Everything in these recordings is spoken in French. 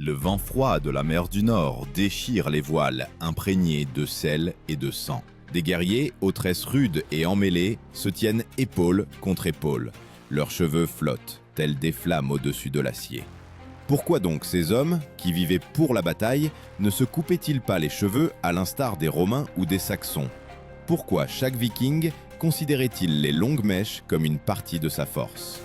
Le vent froid de la mer du Nord déchire les voiles imprégnés de sel et de sang. Des guerriers, aux tresses rudes et emmêlées, se tiennent épaule contre épaule. Leurs cheveux flottent, tels des flammes au-dessus de l'acier. Pourquoi donc ces hommes, qui vivaient pour la bataille, ne se coupaient-ils pas les cheveux à l'instar des Romains ou des Saxons? Pourquoi chaque Viking considérait-il les longues mèches comme une partie de sa force?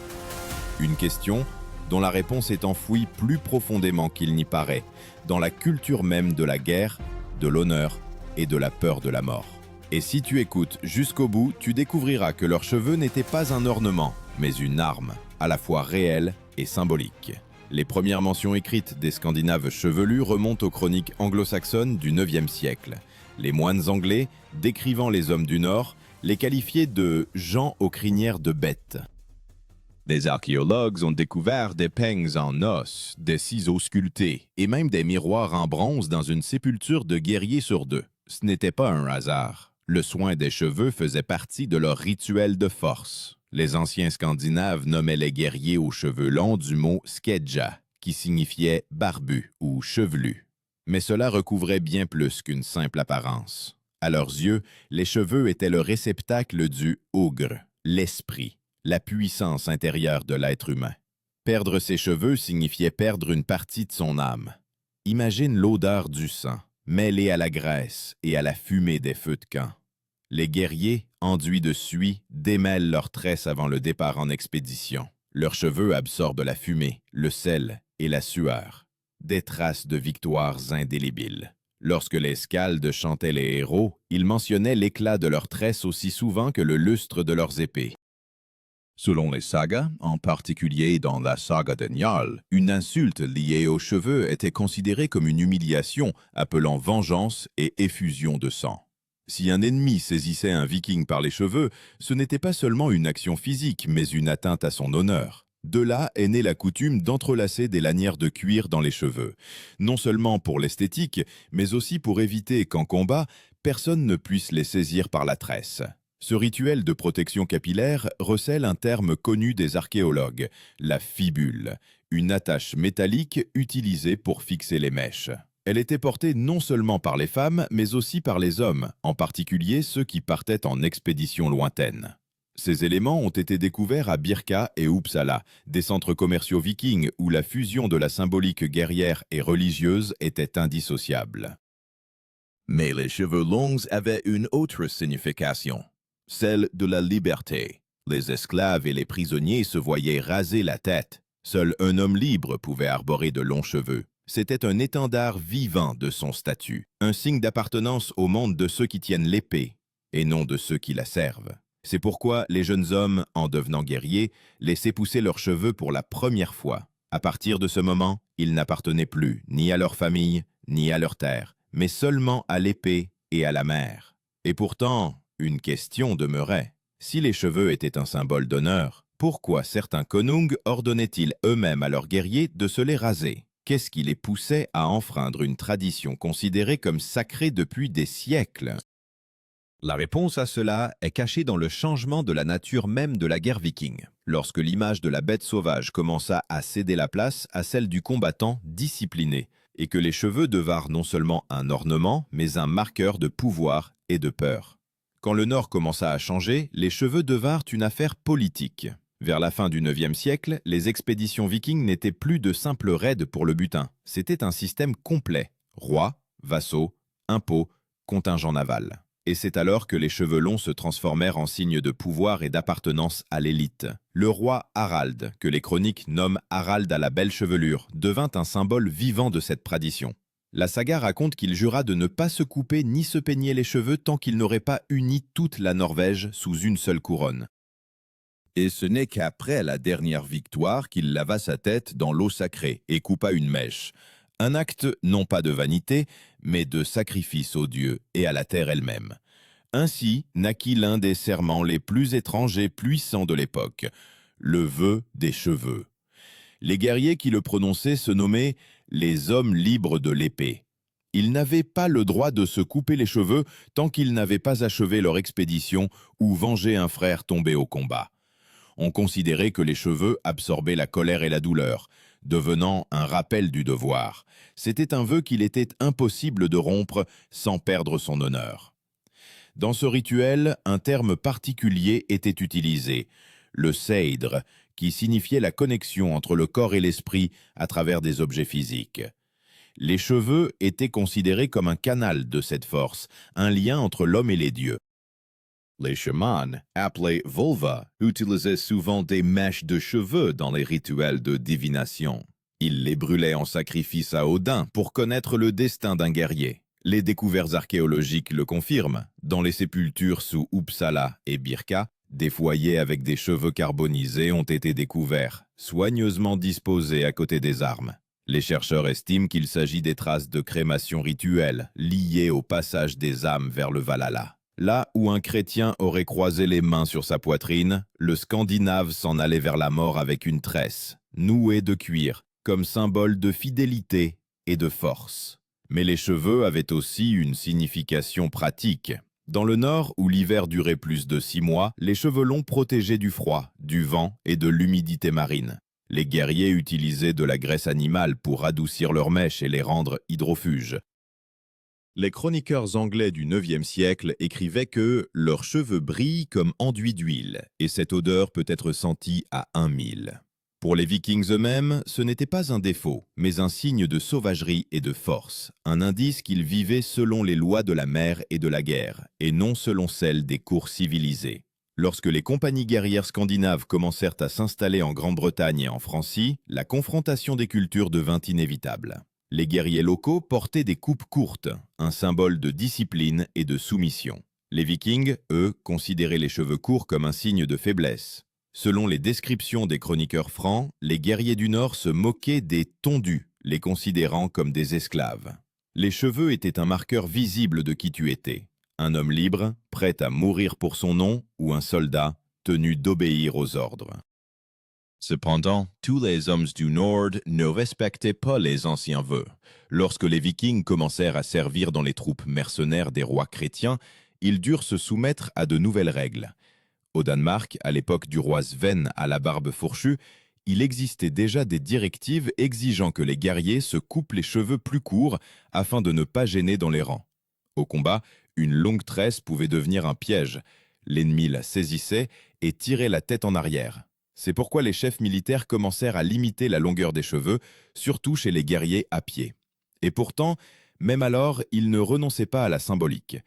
Une question dont la réponse est enfouie plus profondément qu'il n'y paraît, dans la culture même de la guerre, de l'honneur et de la peur de la mort. Et si tu écoutes jusqu'au bout, tu découvriras que leurs cheveux n'étaient pas un ornement, mais une arme, à la fois réelle et symbolique. Les premières mentions écrites des Scandinaves chevelus remontent aux chroniques anglo-saxonnes du IXe siècle. Les moines anglais, décrivant les hommes du Nord, les qualifiaient de « gens aux crinières de bêtes ». Des archéologues ont découvert des peignes en os, des ciseaux sculptés et même des miroirs en bronze dans une sépulture de guerriers sur deux. Ce n'était pas un hasard. Le soin des cheveux faisait partie de leur rituel de force. Les anciens Scandinaves nommaient les guerriers aux cheveux longs du mot skedja, qui signifiait barbu ou chevelu. Mais cela recouvrait bien plus qu'une simple apparence. À leurs yeux, les cheveux étaient le réceptacle du ogre, l'esprit, la puissance intérieure de l'être humain. Perdre ses cheveux signifiait perdre une partie de son âme. Imagine l'odeur du sang, mêlée à la graisse et à la fumée des feux de camp. Les guerriers, enduits de suie, démêlent leurs tresses avant le départ en expédition. Leurs cheveux absorbent la fumée, le sel et la sueur, des traces de victoires indélébiles. Lorsque les Skaldes chantaient les héros, ils mentionnaient l'éclat de leurs tresses aussi souvent que le lustre de leurs épées. Selon les sagas, en particulier dans la saga de Njál, une insulte liée aux cheveux était considérée comme une humiliation, appelant vengeance et effusion de sang. Si un ennemi saisissait un viking par les cheveux, ce n'était pas seulement une action physique, mais une atteinte à son honneur. De là est née la coutume d'entrelacer des lanières de cuir dans les cheveux, non seulement pour l'esthétique, mais aussi pour éviter qu'en combat, personne ne puisse les saisir par la tresse. Ce rituel de protection capillaire recèle un terme connu des archéologues, la fibule, une attache métallique utilisée pour fixer les mèches. Elle était portée non seulement par les femmes, mais aussi par les hommes, en particulier ceux qui partaient en expédition lointaine. Ces éléments ont été découverts à Birka et Uppsala, des centres commerciaux vikings où la fusion de la symbolique guerrière et religieuse était indissociable. Mais les cheveux longs avaient une autre signification, celle de la liberté. Les esclaves et les prisonniers se voyaient raser la tête. Seul un homme libre pouvait arborer de longs cheveux. C'était un étendard vivant de son statut, un signe d'appartenance au monde de ceux qui tiennent l'épée, et non de ceux qui la servent. C'est pourquoi les jeunes hommes, en devenant guerriers, laissaient pousser leurs cheveux pour la première fois. À partir de ce moment, ils n'appartenaient plus ni à leur famille, ni à leur terre, mais seulement à l'épée et à la mer. Et pourtant, une question demeurait. Si les cheveux étaient un symbole d'honneur, pourquoi certains konungs ordonnaient-ils eux-mêmes à leurs guerriers de se les raser? Qu'est-ce qui les poussait à enfreindre une tradition considérée comme sacrée depuis des siècles? La réponse à cela est cachée dans le changement de la nature même de la guerre viking, lorsque l'image de la bête sauvage commença à céder la place à celle du combattant discipliné, et que les cheveux devinrent non seulement un ornement, mais un marqueur de pouvoir et de peur. Quand le Nord commença à changer, les cheveux devinrent une affaire politique. Vers la fin du IXe siècle, les expéditions vikings n'étaient plus de simples raids pour le butin. C'était un système complet. Rois, vassaux, impôts, contingent naval. Et c'est alors que les cheveux longs se transformèrent en signe de pouvoir et d'appartenance à l'élite. Le roi Harald, que les chroniques nomment Harald à la belle chevelure, devint un symbole vivant de cette tradition. La saga raconte qu'il jura de ne pas se couper ni se peigner les cheveux tant qu'il n'aurait pas uni toute la Norvège sous une seule couronne. Et ce n'est qu'après la dernière victoire qu'il lava sa tête dans l'eau sacrée et coupa une mèche. Un acte non pas de vanité, mais de sacrifice aux dieux et à la terre elle-même. Ainsi naquit l'un des serments les plus étranges et puissants de l'époque, le vœu des cheveux. Les guerriers qui le prononçaient se nommaient les hommes libres de l'épée. Ils n'avaient pas le droit de se couper les cheveux tant qu'ils n'avaient pas achevé leur expédition ou vengé un frère tombé au combat. On considérait que les cheveux absorbaient la colère et la douleur, devenant un rappel du devoir. C'était un vœu qu'il était impossible de rompre sans perdre son honneur. Dans ce rituel, un terme particulier était utilisé, le seidr, qui signifiait la connexion entre le corps et l'esprit à travers des objets physiques. Les cheveux étaient considérés comme un canal de cette force, un lien entre l'homme et les dieux. Les chamans, appelés vulva, utilisaient souvent des mèches de cheveux dans les rituels de divination. Ils les brûlaient en sacrifice à Odin pour connaître le destin d'un guerrier. Les découvertes archéologiques le confirment. Dans les sépultures sous Uppsala et Birka, des foyers avec des cheveux carbonisés ont été découverts, soigneusement disposés à côté des armes. Les chercheurs estiment qu'il s'agit des traces de crémation rituelle liées au passage des âmes vers le Valhalla. Là où un chrétien aurait croisé les mains sur sa poitrine, le Scandinave s'en allait vers la mort avec une tresse, nouée de cuir, comme symbole de fidélité et de force. Mais les cheveux avaient aussi une signification pratique. Dans le nord, où l'hiver durait plus de 6 mois, les cheveux longs protégeaient du froid, du vent et de l'humidité marine. Les guerriers utilisaient de la graisse animale pour adoucir leurs mèches et les rendre hydrofuges. Les chroniqueurs anglais du IXe siècle écrivaient que leurs cheveux brillent comme enduits d'huile, et cette odeur peut être sentie à 1 mille. Pour les Vikings eux-mêmes, ce n'était pas un défaut, mais un signe de sauvagerie et de force, un indice qu'ils vivaient selon les lois de la mer et de la guerre, et non selon celles des cours civilisés. Lorsque les compagnies guerrières scandinaves commencèrent à s'installer en Grande-Bretagne et en Francie, la confrontation des cultures devint inévitable. Les guerriers locaux portaient des coupes courtes, un symbole de discipline et de soumission. Les Vikings, eux, considéraient les cheveux courts comme un signe de faiblesse. Selon les descriptions des chroniqueurs francs, les guerriers du Nord se moquaient des tondus, les considérant comme des esclaves. Les cheveux étaient un marqueur visible de qui tu étais. Un homme libre, prêt à mourir pour son nom, ou un soldat, tenu d'obéir aux ordres. Cependant, tous les hommes du Nord ne respectaient pas les anciens vœux. Lorsque les Vikings commencèrent à servir dans les troupes mercenaires des rois chrétiens, ils durent se soumettre à de nouvelles règles. Au Danemark, à l'époque du roi Sven à la barbe fourchue, il existait déjà des directives exigeant que les guerriers se coupent les cheveux plus courts afin de ne pas gêner dans les rangs. Au combat, une longue tresse pouvait devenir un piège. L'ennemi la saisissait et tirait la tête en arrière. C'est pourquoi les chefs militaires commencèrent à limiter la longueur des cheveux, surtout chez les guerriers à pied. Et pourtant, même alors, ils ne renonçaient pas à la symbolique.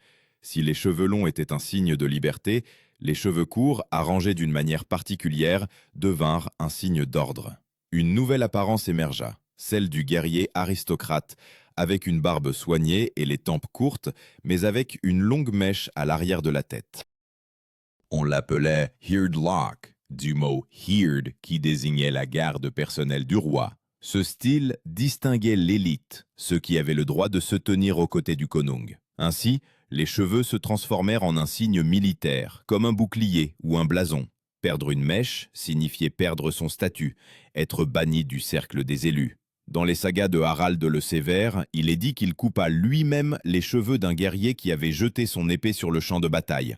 Si les cheveux longs étaient un signe de liberté, les cheveux courts, arrangés d'une manière particulière, devinrent un signe d'ordre. Une nouvelle apparence émergea, celle du guerrier aristocrate, avec une barbe soignée et les tempes courtes, mais avec une longue mèche à l'arrière de la tête. On l'appelait Heardlock, du mot Heard qui désignait la garde personnelle du roi. Ce style distinguait l'élite, ceux qui avaient le droit de se tenir aux côtés du konung. Ainsi, les cheveux se transformèrent en un signe militaire, comme un bouclier ou un blason. Perdre une mèche signifiait perdre son statut, être banni du cercle des élus. Dans les sagas de Harald le Sévère, il est dit qu'il coupa lui-même les cheveux d'un guerrier qui avait jeté son épée sur le champ de bataille,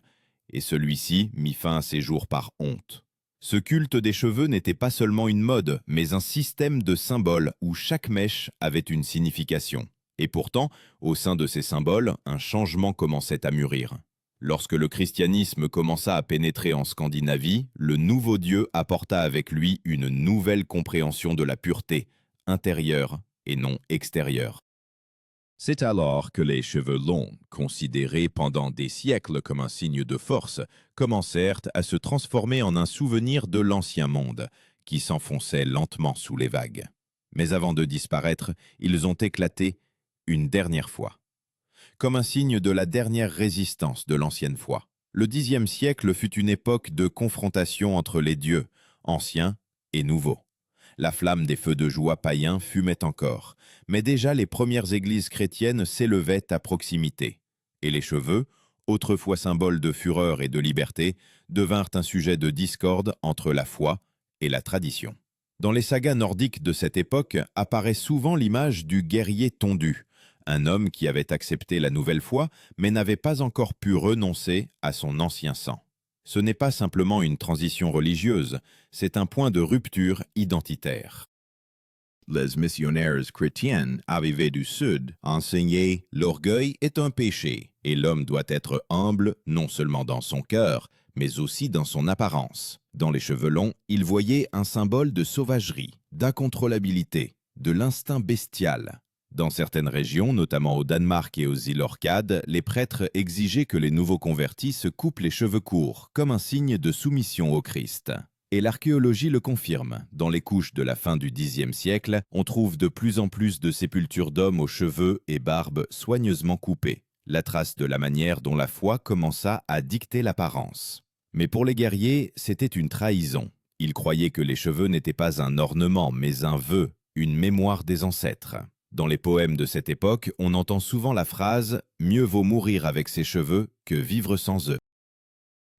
et celui-ci mit fin à ses jours par honte. Ce culte des cheveux n'était pas seulement une mode, mais un système de symboles où chaque mèche avait une signification. Et pourtant, au sein de ces symboles, un changement commençait à mûrir. Lorsque le christianisme commença à pénétrer en Scandinavie, le nouveau Dieu apporta avec lui une nouvelle compréhension de la pureté, intérieure et non extérieure. C'est alors que les cheveux longs, considérés pendant des siècles comme un signe de force, commencèrent à se transformer en un souvenir de l'ancien monde, qui s'enfonçait lentement sous les vagues. Mais avant de disparaître, ils ont éclaté une dernière fois, comme un signe de la dernière résistance de l'ancienne foi. Le Xe siècle fut une époque de confrontation entre les dieux, anciens et nouveaux. La flamme des feux de joie païens fumait encore, mais déjà les premières églises chrétiennes s'élevaient à proximité, et les cheveux, autrefois symboles de fureur et de liberté, devinrent un sujet de discorde entre la foi et la tradition. Dans les sagas nordiques de cette époque apparaît souvent l'image du guerrier tondu, un homme qui avait accepté la nouvelle foi, mais n'avait pas encore pu renoncer à son ancien sang. Ce n'est pas simplement une transition religieuse, c'est un point de rupture identitaire. Les missionnaires chrétiens arrivés du Sud enseignaient l'orgueil est un péché et l'homme doit être humble non seulement dans son cœur, mais aussi dans son apparence. Dans les cheveux longs, ils voyaient un symbole de sauvagerie, d'incontrôlabilité, de l'instinct bestial. Dans certaines régions, notamment au Danemark et aux îles Orcades, les prêtres exigeaient que les nouveaux convertis se coupent les cheveux courts, comme un signe de soumission au Christ. Et l'archéologie le confirme. Dans les couches de la fin du Xe siècle, on trouve de plus en plus de sépultures d'hommes aux cheveux et barbes soigneusement coupés, la trace de la manière dont la foi commença à dicter l'apparence. Mais pour les guerriers, c'était une trahison. Ils croyaient que les cheveux n'étaient pas un ornement, mais un vœu, une mémoire des ancêtres. Dans les poèmes de cette époque, on entend souvent la phrase « Mieux vaut mourir avec ses cheveux que vivre sans eux ».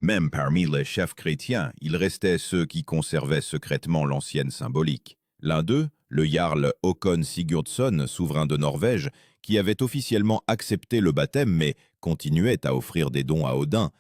Même parmi les chefs chrétiens, il restait ceux qui conservaient secrètement l'ancienne symbolique. L'un d'eux, le jarl Håkon Sigurdsson, souverain de Norvège, qui avait officiellement accepté le baptême mais continuait à offrir des dons à Odin.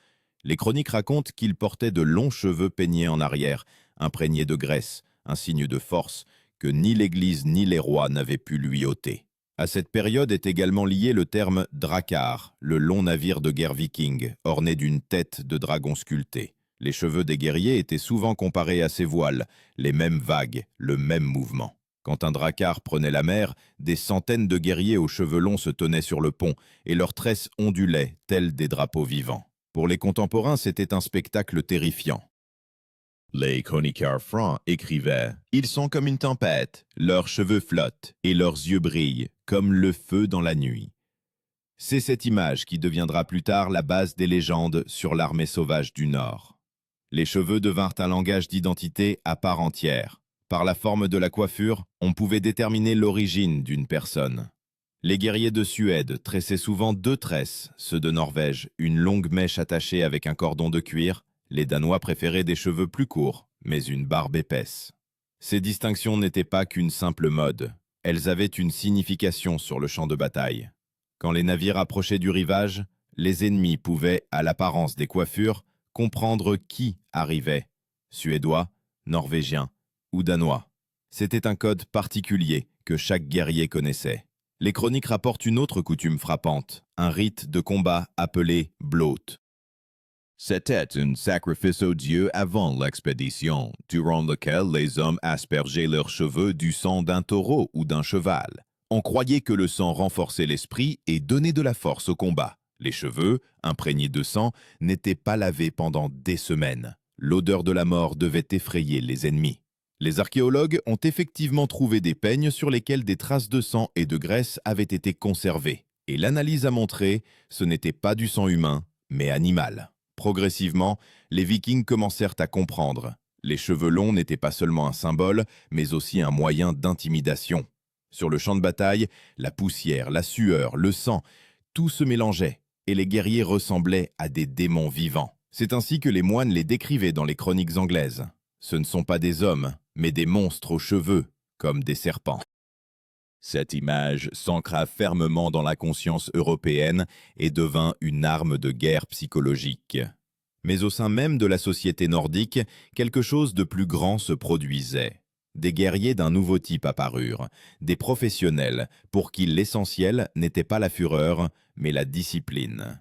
Les chroniques racontent qu'il portait de longs cheveux peignés en arrière, imprégnés de graisse, un signe de force que ni l'Église ni les rois n'avaient pu lui ôter. À cette période est également lié le terme drakkar, le long navire de guerre viking, orné d'une tête de dragon sculpté. Les cheveux des guerriers étaient souvent comparés à ces voiles, les mêmes vagues, le même mouvement. Quand un drakkar prenait la mer, des centaines de guerriers aux cheveux longs se tenaient sur le pont, et leurs tresses ondulaient, tels des drapeaux vivants. Pour les contemporains, c'était un spectacle terrifiant. Les chroniqueurs francs écrivaient « Ils sont comme une tempête, leurs cheveux flottent et leurs yeux brillent comme le feu dans la nuit. » C'est cette image qui deviendra plus tard la base des légendes sur l'armée sauvage du Nord. Les cheveux devinrent un langage d'identité à part entière. Par la forme de la coiffure, on pouvait déterminer l'origine d'une personne. Les guerriers de Suède tressaient souvent deux tresses, ceux de Norvège, une longue mèche attachée avec un cordon de cuir. Les Danois préféraient des cheveux plus courts, mais une barbe épaisse. Ces distinctions n'étaient pas qu'une simple mode, elles avaient une signification sur le champ de bataille. Quand les navires approchaient du rivage, les ennemis pouvaient, à l'apparence des coiffures, comprendre qui arrivait, Suédois, Norvégiens ou Danois. C'était un code particulier que chaque guerrier connaissait. Les chroniques rapportent une autre coutume frappante, un rite de combat appelé blót. C'était un sacrifice aux dieux avant l'expédition, durant lequel les hommes aspergeaient leurs cheveux du sang d'un taureau ou d'un cheval. On croyait que le sang renforçait l'esprit et donnait de la force au combat. Les cheveux, imprégnés de sang, n'étaient pas lavés pendant des semaines. L'odeur de la mort devait effrayer les ennemis. Les archéologues ont effectivement trouvé des peignes sur lesquels des traces de sang et de graisse avaient été conservées. Et l'analyse a montré, ce n'était pas du sang humain, mais animal. Progressivement, les Vikings commencèrent à comprendre. Les cheveux longs n'étaient pas seulement un symbole, mais aussi un moyen d'intimidation. Sur le champ de bataille, la poussière, la sueur, le sang, tout se mélangeait, et les guerriers ressemblaient à des démons vivants. C'est ainsi que les moines les décrivaient dans les chroniques anglaises. Ce ne sont pas des hommes, mais des monstres aux cheveux, comme des serpents. Cette image s'ancra fermement dans la conscience européenne et devint une arme de guerre psychologique. Mais au sein même de la société nordique, quelque chose de plus grand se produisait. Des guerriers d'un nouveau type apparurent, des professionnels pour qui l'essentiel n'était pas la fureur, mais la discipline.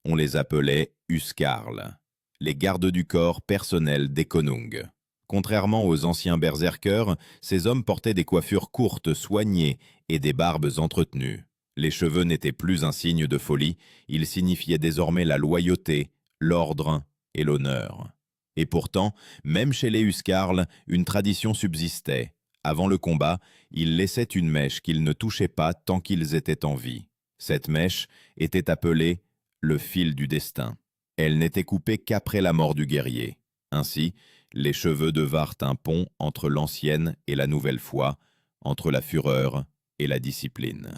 On les appelait huskarls, les gardes du corps personnels des konungs. Contrairement aux anciens berserkers, ces hommes portaient des coiffures courtes, soignées et des barbes entretenues. Les cheveux n'étaient plus un signe de folie, ils signifiaient désormais la loyauté, l'ordre et l'honneur. Et pourtant, même chez les huskarls, une tradition subsistait. Avant le combat, ils laissaient une mèche qu'ils ne touchaient pas tant qu'ils étaient en vie. Cette mèche était appelée le fil du destin. Elle n'était coupée qu'après la mort du guerrier. Ainsi, les cheveux devinrent un pont entre l'ancienne et la nouvelle foi, entre la fureur et la discipline.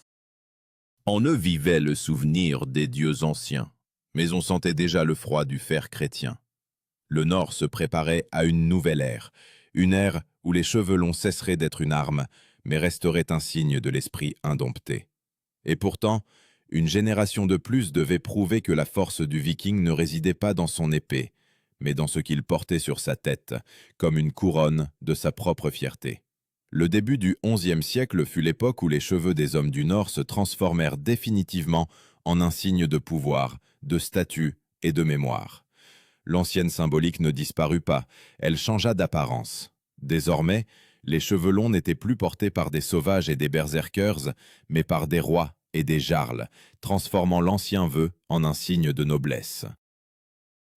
On ne vivait le souvenir des dieux anciens, mais on sentait déjà le froid du fer chrétien. Le Nord se préparait à une nouvelle ère, une ère où les cheveux longs cesseraient d'être une arme, mais resteraient un signe de l'esprit indompté. Et pourtant, une génération de plus devait prouver que la force du Viking ne résidait pas dans son épée, mais dans ce qu'il portait sur sa tête, comme une couronne de sa propre fierté. Le début du XIe siècle fut l'époque où les cheveux des hommes du Nord se transformèrent définitivement en un signe de pouvoir, de statut et de mémoire. L'ancienne symbolique ne disparut pas, elle changea d'apparence. Désormais, les cheveux longs n'étaient plus portés par des sauvages et des berserkers, mais par des rois et des jarls, transformant l'ancien vœu en un signe de noblesse.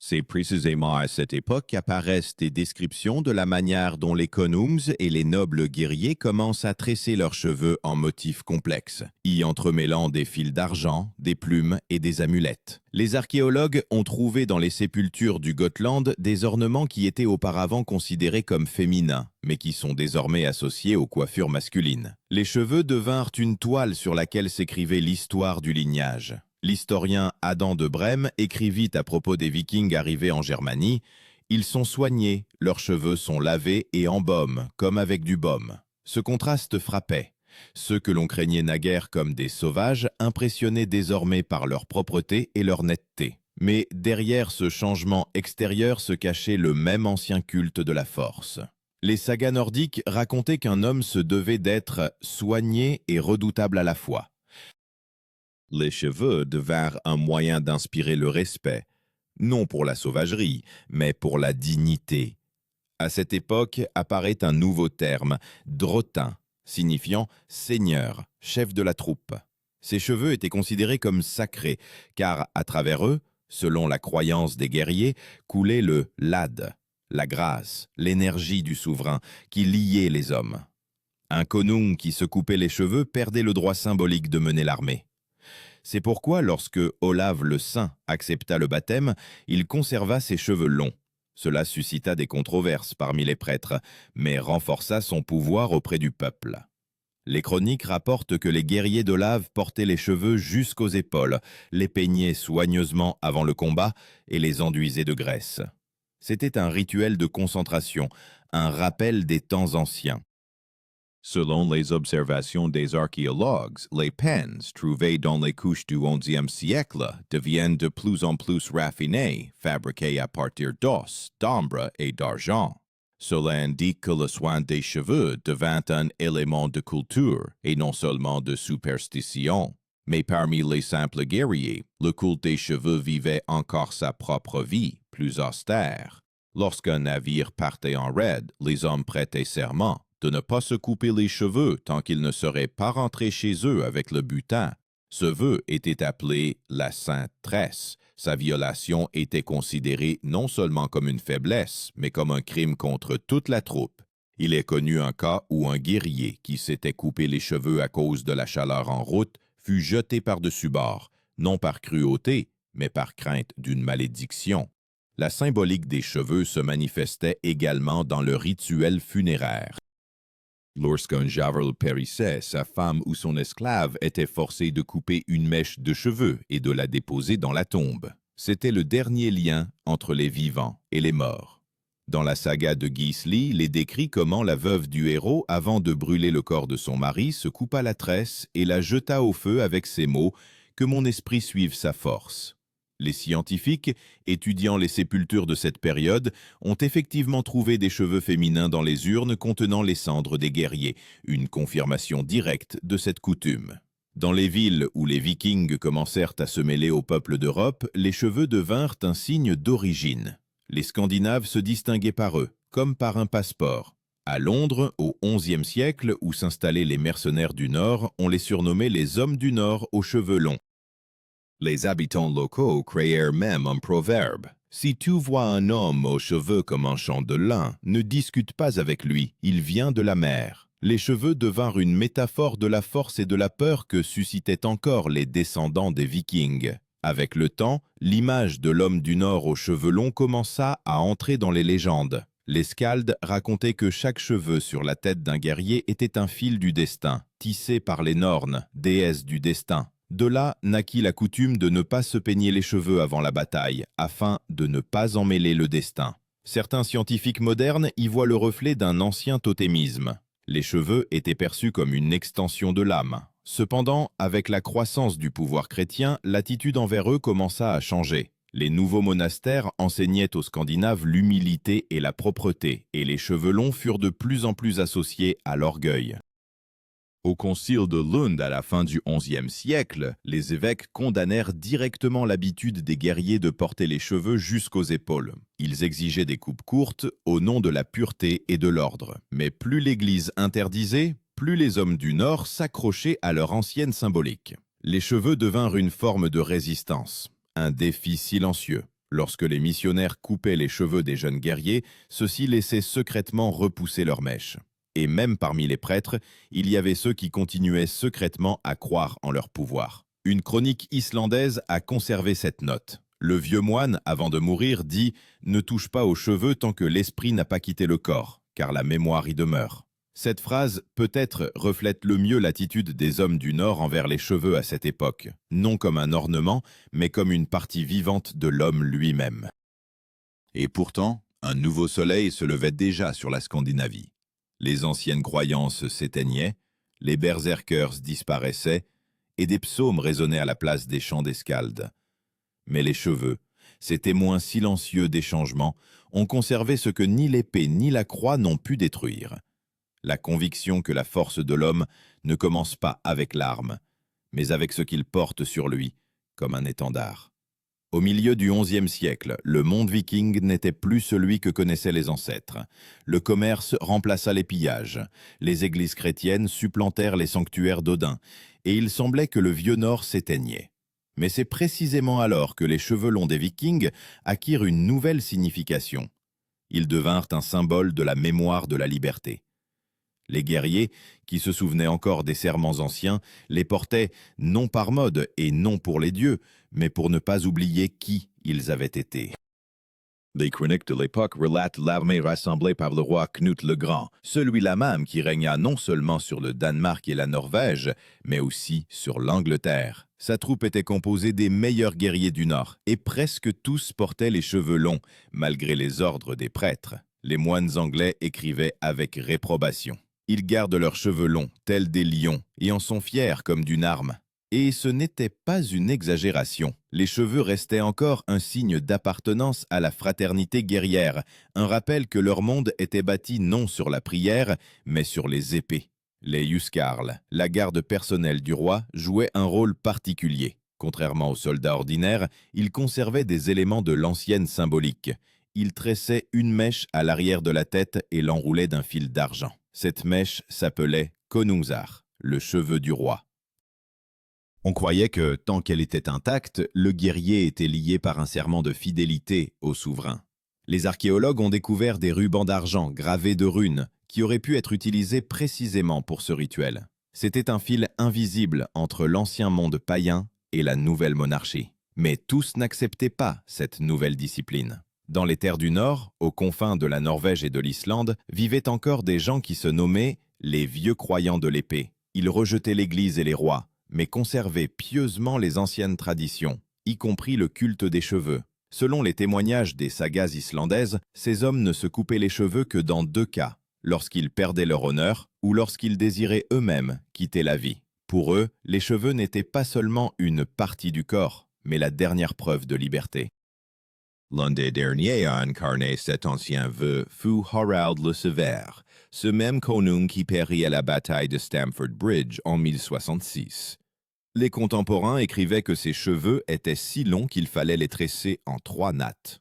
C'est précisément à cette époque qu'apparaissent des descriptions de la manière dont les konungs et les nobles guerriers commencent à tresser leurs cheveux en motifs complexes, y entremêlant des fils d'argent, des plumes et des amulettes. Les archéologues ont trouvé dans les sépultures du Gotland des ornements qui étaient auparavant considérés comme féminins, mais qui sont désormais associés aux coiffures masculines. Les cheveux devinrent une toile sur laquelle s'écrivait l'histoire du lignage. L'historien Adam de Brême écrivit à propos des Vikings arrivés en Germanie « Ils sont soignés, leurs cheveux sont lavés et embaument, comme avec du baume. » Ce contraste frappait. Ceux que l'on craignait naguère comme des sauvages impressionnaient désormais par leur propreté et leur netteté. Mais derrière ce changement extérieur se cachait le même ancien culte de la force. Les sagas nordiques racontaient qu'un homme se devait d'être soigné et redoutable à la fois. Les cheveux devinrent un moyen d'inspirer le respect, non pour la sauvagerie, mais pour la dignité. À cette époque apparaît un nouveau terme, drotin, signifiant seigneur, chef de la troupe. Ces cheveux étaient considérés comme sacrés, car à travers eux, selon la croyance des guerriers, coulait le lad, la grâce, l'énergie du souverain qui liait les hommes. Un konung qui se coupait les cheveux perdait le droit symbolique de mener l'armée. C'est pourquoi, lorsque Olav le Saint accepta le baptême, il conserva ses cheveux longs. Cela suscita des controverses parmi les prêtres, mais renforça son pouvoir auprès du peuple. Les chroniques rapportent que les guerriers d'Olav portaient les cheveux jusqu'aux épaules, les peignaient soigneusement avant le combat et les enduisaient de graisse. C'était un rituel de concentration, un rappel des temps anciens. Selon les observations des archéologues, les pens trouvés dans les couches du XIe siècle deviennent de plus en plus raffinés, fabriqués à partir d'os, d'ambre et d'argent. Cela indique que le soin des cheveux devint un élément de culture et non seulement de superstition. Mais parmi les simples guerriers, le culte des cheveux vivait encore sa propre vie, plus austère. Lorsqu'un navire partait en raid, les hommes prêtaient serment de ne pas se couper les cheveux tant qu'ils ne seraient pas rentrés chez eux avec le butin. Ce vœu était appelé la sainte tresse. Sa violation était considérée non seulement comme une faiblesse, mais comme un crime contre toute la troupe. Il est connu un cas où un guerrier qui s'était coupé les cheveux à cause de la chaleur en route fut jeté par-dessus bord, non par cruauté, mais par crainte d'une malédiction. La symbolique des cheveux se manifestait également dans le rituel funéraire. Lorsqu'un javrel périssait, sa femme ou son esclave était forcé de couper une mèche de cheveux et de la déposer dans la tombe. C'était le dernier lien entre les vivants et les morts. Dans la saga de Gisli, il est décrit comment la veuve du héros, avant de brûler le corps de son mari, se coupa la tresse et la jeta au feu avec ces mots « Que mon esprit suive sa force ». Les scientifiques, étudiant les sépultures de cette période, ont effectivement trouvé des cheveux féminins dans les urnes contenant les cendres des guerriers, une confirmation directe de cette coutume. Dans les villes où les Vikings commencèrent à se mêler au peuple d'Europe, les cheveux devinrent un signe d'origine. Les Scandinaves se distinguaient par eux, comme par un passeport. À Londres, au XIe siècle, où s'installaient les mercenaires du Nord, on les surnommait les hommes du Nord aux cheveux longs. Les habitants locaux créèrent même un proverbe. Si tu vois un homme aux cheveux comme un champ de lin, ne discute pas avec lui, il vient de la mer. Les cheveux devinrent une métaphore de la force et de la peur que suscitaient encore les descendants des Vikings. Avec le temps, l'image de l'homme du Nord aux cheveux longs commença à entrer dans les légendes. Les skalds racontaient que chaque cheveu sur la tête d'un guerrier était un fil du destin, tissé par les Nornes, déesses du destin. De là naquit la coutume de ne pas se peigner les cheveux avant la bataille, afin de ne pas emmêler le destin. Certains scientifiques modernes y voient le reflet d'un ancien totémisme. Les cheveux étaient perçus comme une extension de l'âme. Cependant, avec la croissance du pouvoir chrétien, l'attitude envers eux commença à changer. Les nouveaux monastères enseignaient aux Scandinaves l'humilité et la propreté, et les cheveux longs furent de plus en plus associés à l'orgueil. Au concile de Lund à la fin du XIe siècle, les évêques condamnèrent directement l'habitude des guerriers de porter les cheveux jusqu'aux épaules. Ils exigeaient des coupes courtes au nom de la pureté et de l'ordre. Mais plus l'Église interdisait, plus les hommes du Nord s'accrochaient à leur ancienne symbolique. Les cheveux devinrent une forme de résistance, un défi silencieux. Lorsque les missionnaires coupaient les cheveux des jeunes guerriers, ceux-ci laissaient secrètement repousser leurs mèches. Et même parmi les prêtres, il y avait ceux qui continuaient secrètement à croire en leur pouvoir. Une chronique islandaise a conservé cette note. Le vieux moine, avant de mourir, dit « Ne touche pas aux cheveux tant que l'esprit n'a pas quitté le corps, car la mémoire y demeure ». Cette phrase, peut-être, reflète le mieux l'attitude des hommes du Nord envers les cheveux à cette époque, non comme un ornement, mais comme une partie vivante de l'homme lui-même. Et pourtant, un nouveau soleil se levait déjà sur la Scandinavie. Les anciennes croyances s'éteignaient, les berserkers disparaissaient, et des psaumes résonnaient à la place des chants des skalds. Mais les cheveux, ces témoins silencieux des changements, ont conservé ce que ni l'épée ni la croix n'ont pu détruire. La conviction que la force de l'homme ne commence pas avec l'arme, mais avec ce qu'il porte sur lui, comme un étendard. Au milieu du XIe siècle, le monde viking n'était plus celui que connaissaient les ancêtres. Le commerce remplaça les pillages, les églises chrétiennes supplantèrent les sanctuaires d'Odin, et il semblait que le vieux Nord s'éteignait. Mais c'est précisément alors que les cheveux longs des Vikings acquirent une nouvelle signification. Ils devinrent un symbole de la mémoire de la liberté. Les guerriers, qui se souvenaient encore des serments anciens, les portaient non par mode et non pour les dieux, mais pour ne pas oublier qui ils avaient été. Les chroniques de l'époque relatent l'armée rassemblée par le roi Knut le Grand, celui-là même qui régna non seulement sur le Danemark et la Norvège, mais aussi sur l'Angleterre. Sa troupe était composée des meilleurs guerriers du Nord, et presque tous portaient les cheveux longs, malgré les ordres des prêtres. Les moines anglais écrivaient avec réprobation. Ils gardent leurs cheveux longs, tels des lions, et en sont fiers comme d'une arme. Et ce n'était pas une exagération. Les cheveux restaient encore un signe d'appartenance à la fraternité guerrière, un rappel que leur monde était bâti non sur la prière, mais sur les épées. Les huskarls, la garde personnelle du roi, jouaient un rôle particulier. Contrairement aux soldats ordinaires, ils conservaient des éléments de l'ancienne symbolique. Ils tressaient une mèche à l'arrière de la tête et l'enroulaient d'un fil d'argent. Cette mèche s'appelait Konungsar, le cheveu du roi. On croyait que, tant qu'elle était intacte, le guerrier était lié par un serment de fidélité au souverain. Les archéologues ont découvert des rubans d'argent gravés de runes qui auraient pu être utilisés précisément pour ce rituel. C'était un fil invisible entre l'ancien monde païen et la nouvelle monarchie. Mais tous n'acceptaient pas cette nouvelle discipline. Dans les terres du Nord, aux confins de la Norvège et de l'Islande, vivaient encore des gens qui se nommaient les vieux croyants de l'épée. Ils rejetaient l'Église et les rois, mais conservaient pieusement les anciennes traditions, y compris le culte des cheveux. Selon les témoignages des sagas islandaises, ces hommes ne se coupaient les cheveux que dans 2 cas, lorsqu'ils perdaient leur honneur ou lorsqu'ils désiraient eux-mêmes quitter la vie. Pour eux, les cheveux n'étaient pas seulement une partie du corps, mais la dernière preuve de liberté. L'un des derniers à incarner cet ancien vœu fut Harald le Sévère, ce même konung qui périt à la bataille de Stamford Bridge en 1066. Les contemporains écrivaient que ses cheveux étaient si longs qu'il fallait les tresser en 3 nattes.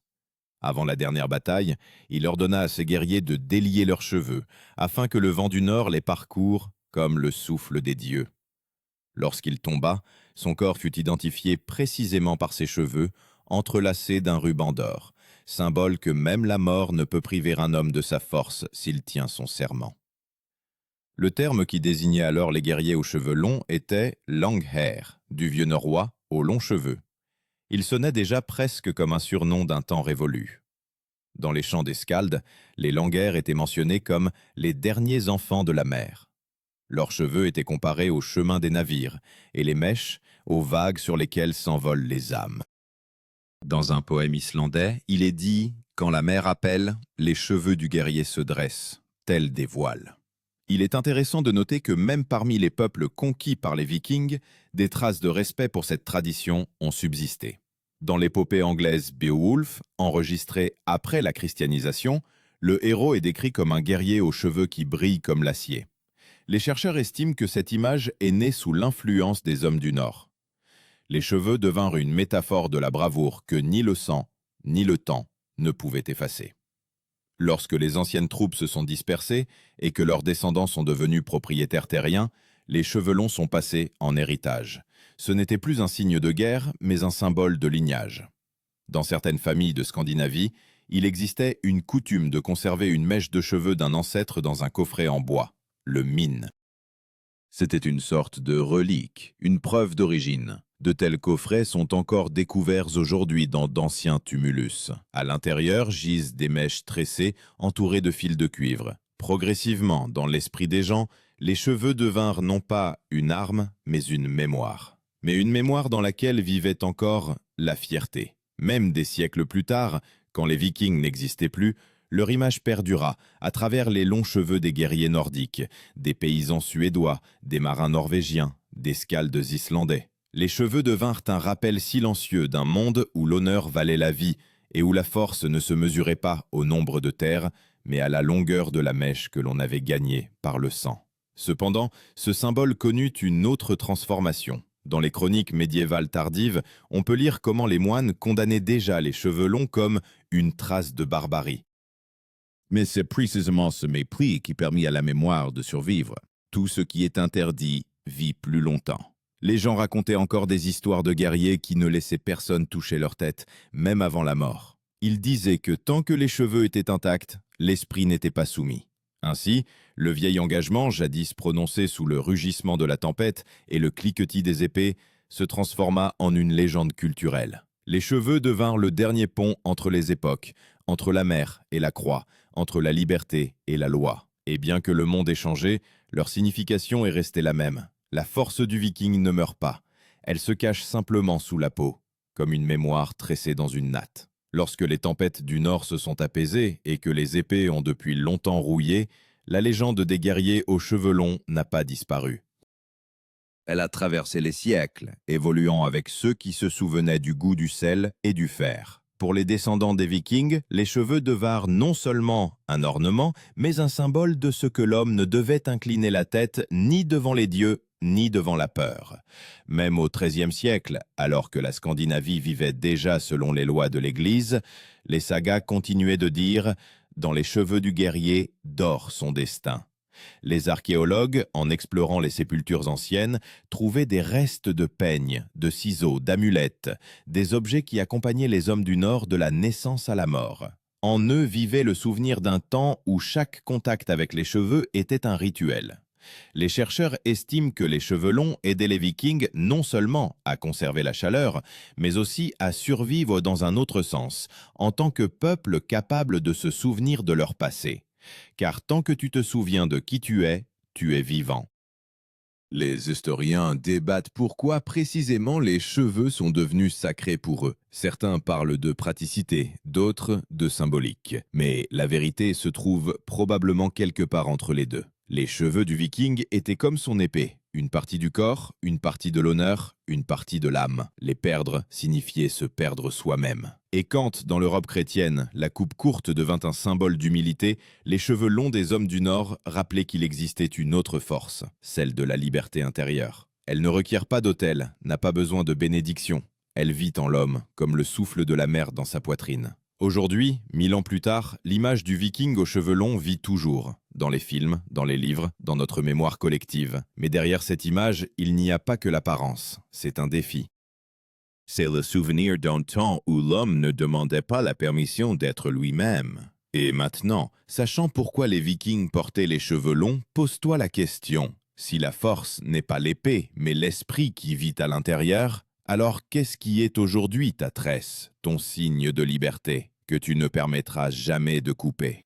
Avant la dernière bataille, il ordonna à ses guerriers de délier leurs cheveux, afin que le vent du Nord les parcourt comme le souffle des dieux. Lorsqu'il tomba, son corps fut identifié précisément par ses cheveux, entrelacés d'un ruban d'or, symbole que même la mort ne peut priver un homme de sa force s'il tient son serment. Le terme qui désignait alors les guerriers aux cheveux longs était « langhair », du vieux norrois aux longs cheveux. Il sonnait déjà presque comme un surnom d'un temps révolu. Dans les chants des skalds, les langhairs étaient mentionnés comme les derniers enfants de la mer. Leurs cheveux étaient comparés aux chemins des navires et les mèches aux vagues sur lesquelles s'envolent les âmes. Dans un poème islandais, il est dit « Quand la mer appelle, les cheveux du guerrier se dressent, tels des voiles ». Il est intéressant de noter que même parmi les peuples conquis par les Vikings, des traces de respect pour cette tradition ont subsisté. Dans l'épopée anglaise Beowulf, enregistrée après la christianisation, le héros est décrit comme un guerrier aux cheveux qui brillent comme l'acier. Les chercheurs estiment que cette image est née sous l'influence des hommes du Nord. Les cheveux devinrent une métaphore de la bravoure que ni le sang, ni le temps ne pouvaient effacer. Lorsque les anciennes troupes se sont dispersées et que leurs descendants sont devenus propriétaires terriens, les cheveux longs sont passés en héritage. Ce n'était plus un signe de guerre, mais un symbole de lignage. Dans certaines familles de Scandinavie, il existait une coutume de conserver une mèche de cheveux d'un ancêtre dans un coffret en bois, le min. C'était une sorte de relique, une preuve d'origine. De tels coffrets sont encore découverts aujourd'hui dans d'anciens tumulus. À l'intérieur gisent des mèches tressées entourées de fils de cuivre. Progressivement, dans l'esprit des gens, les cheveux devinrent non pas une arme, mais une mémoire. Mais une mémoire dans laquelle vivait encore la fierté. Même des siècles plus tard, quand les Vikings n'existaient plus, leur image perdura à travers les longs cheveux des guerriers nordiques, des paysans suédois, des marins norvégiens, des skaldes islandais. Les cheveux devinrent un rappel silencieux d'un monde où l'honneur valait la vie et où la force ne se mesurait pas au nombre de terres, mais à la longueur de la mèche que l'on avait gagnée par le sang. Cependant, ce symbole connut une autre transformation. Dans les chroniques médiévales tardives, on peut lire comment les moines condamnaient déjà les cheveux longs comme une trace de barbarie. Mais c'est précisément ce mépris qui permit à la mémoire de survivre. Tout ce qui est interdit vit plus longtemps. Les gens racontaient encore des histoires de guerriers qui ne laissaient personne toucher leur tête, même avant la mort. Ils disaient que tant que les cheveux étaient intacts, l'esprit n'était pas soumis. Ainsi, le vieil engagement, jadis prononcé sous le rugissement de la tempête et le cliquetis des épées, se transforma en une légende culturelle. Les cheveux devinrent le dernier pont entre les époques, entre la mer et la croix, entre la liberté et la loi. Et bien que le monde ait changé, leur signification est restée la même. La force du viking ne meurt pas. Elle se cache simplement sous la peau, comme une mémoire tressée dans une natte. Lorsque les tempêtes du Nord se sont apaisées et que les épées ont depuis longtemps rouillé, la légende des guerriers aux cheveux longs n'a pas disparu. Elle a traversé les siècles, évoluant avec ceux qui se souvenaient du goût du sel et du fer. Pour les descendants des Vikings, les cheveux devinrent non seulement un ornement, mais un symbole de ce que l'homme ne devait incliner la tête ni devant les dieux, ni devant la peur. Même au XIIIe siècle, alors que la Scandinavie vivait déjà selon les lois de l'Église, les sagas continuaient de dire « Dans les cheveux du guerrier dort son destin ». Les archéologues, en explorant les sépultures anciennes, trouvaient des restes de peignes, de ciseaux, d'amulettes, des objets qui accompagnaient les hommes du Nord de la naissance à la mort. En eux vivait le souvenir d'un temps où chaque contact avec les cheveux était un rituel. Les chercheurs estiment que les cheveux longs aidaient les Vikings non seulement à conserver la chaleur, mais aussi à survivre dans un autre sens, en tant que peuple capable de se souvenir de leur passé. Car tant que tu te souviens de qui tu es vivant. Les historiens débattent pourquoi précisément les cheveux sont devenus sacrés pour eux. Certains parlent de praticité, d'autres de symbolique. Mais la vérité se trouve probablement quelque part entre les deux. Les cheveux du viking étaient comme son épée. Une partie du corps, une partie de l'honneur, une partie de l'âme. Les perdre signifiait se perdre soi-même. Et quand, dans l'Europe chrétienne, la coupe courte devint un symbole d'humilité, les cheveux longs des hommes du Nord rappelaient qu'il existait une autre force, celle de la liberté intérieure. Elle ne requiert pas d'autel, n'a pas besoin de bénédiction. Elle vit en l'homme, comme le souffle de la mer dans sa poitrine. Aujourd'hui, 1000 ans plus tard, l'image du viking aux cheveux longs vit toujours, dans les films, dans les livres, dans notre mémoire collective. Mais derrière cette image, il n'y a pas que l'apparence, c'est un défi. C'est le souvenir d'un temps où l'homme ne demandait pas la permission d'être lui-même. Et maintenant, sachant pourquoi les Vikings portaient les cheveux longs, pose-toi la question. Si la force n'est pas l'épée, mais l'esprit qui vit à l'intérieur, alors qu'est-ce qui est aujourd'hui ta tresse, ton signe de liberté, que tu ne permettras jamais de couper ?